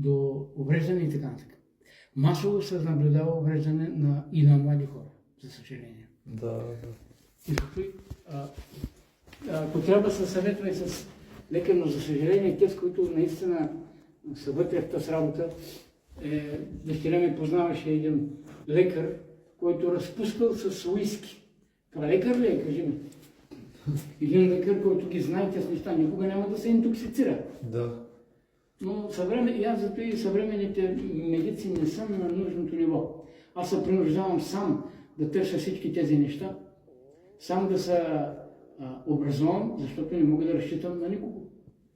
до увреждане и така нататък. Масово се наблюдава увреждане и на млади хора, за съжаление. Да. И ако трябва да се съветва и с лекар, но за съжаление те, с които наистина са вътре в тази работа, дъщеря ми познаваше един лекар, който разпускал с уиски. Това лекар ли е, кажи ми? Един лекар, който ги знае тези неща, никога няма да се интоксицира. Да. Но и аз зато и съвременните медици не съм на нужното ниво. Аз се принуждавам сам да търся всички тези неща, сам да се образувам, защото не мога да разчитам на никого.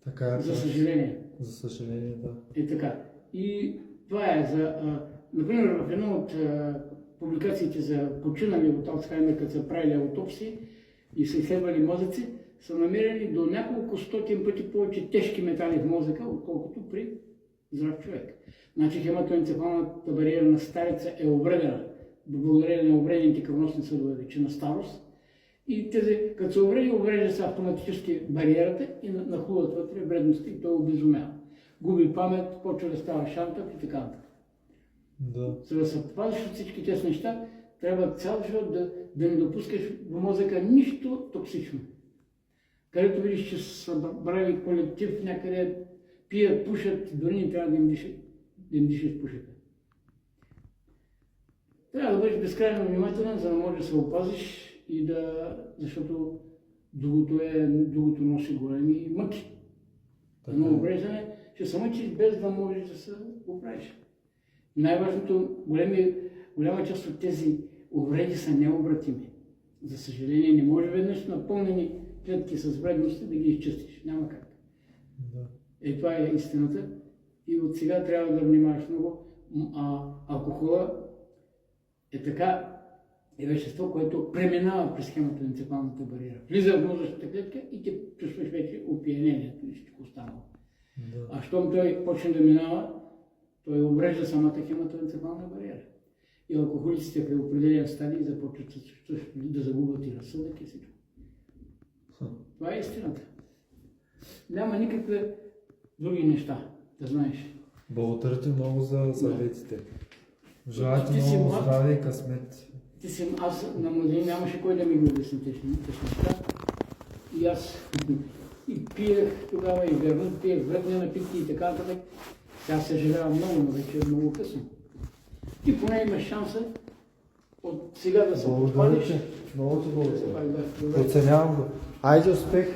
Така е. За съжаление. За съжаление, да. Е така. И това е например, в една от публикациите за починали от Алцхаймер, като са правили аутопсии и са изследвали мозъци, са намерени до няколко стотин пъти повече тежки метали в мозъка, отколкото при здрав човек. Значи хематоенцефалната бариера на стареца е увредена, благодарение на увредените кръвносни съдове вече на старост. И тези, като се уврежда се автоматически бариерата и нахлуват вътре вредности и той обезумява. Губи памет, почва да става шантък и така нататък. Да. За да се пазиш от всички тези неща, трябва цял живот да не допускаш в мозъка нищо токсично. Където видиш, че са брали колектив някъде, пият, пушат, дори не трябва да им дишаш пушека. Трябва да бъдеш безкрайно внимателен, за да можеш да се опазиш и защото другото носи големи мъки. Едно увреждане ще се мъчиш без да можеш да се оправиш. Най-важното, голяма част от тези увреди са необратими. За съжаление, не може веднъж напълнени клетки с вредности да ги изчистиш. Няма как. Да. Това е истината. И от сега трябва да внимаваш много. Алкохола е вещество, което преминава през хематоенцефалната бариера. Влиза в мозъчната клетка и ти чувстваш вече опиянението и всичко останало. Да. А щом той почне да минава, той обрежда самата хематоенцефална бариера. И алкохолиците в определен стадий започват да загубят и разсъдък и всичко. Това е истината. Няма никакви други неща, да знаеш. Благодаря ти много за съветите. Желая ти много здраве и късмет. Аз на млади нямаше кой да ми го обясни тези неща. И аз и пиех тогава, и вернат пиех вредни напитки и така нататък. Сега съжалявам много, но вече е много късно. Ти поне имаш шанса от сега да се подпалиш. Много ти благодаря. Оценявам го. Айде успех!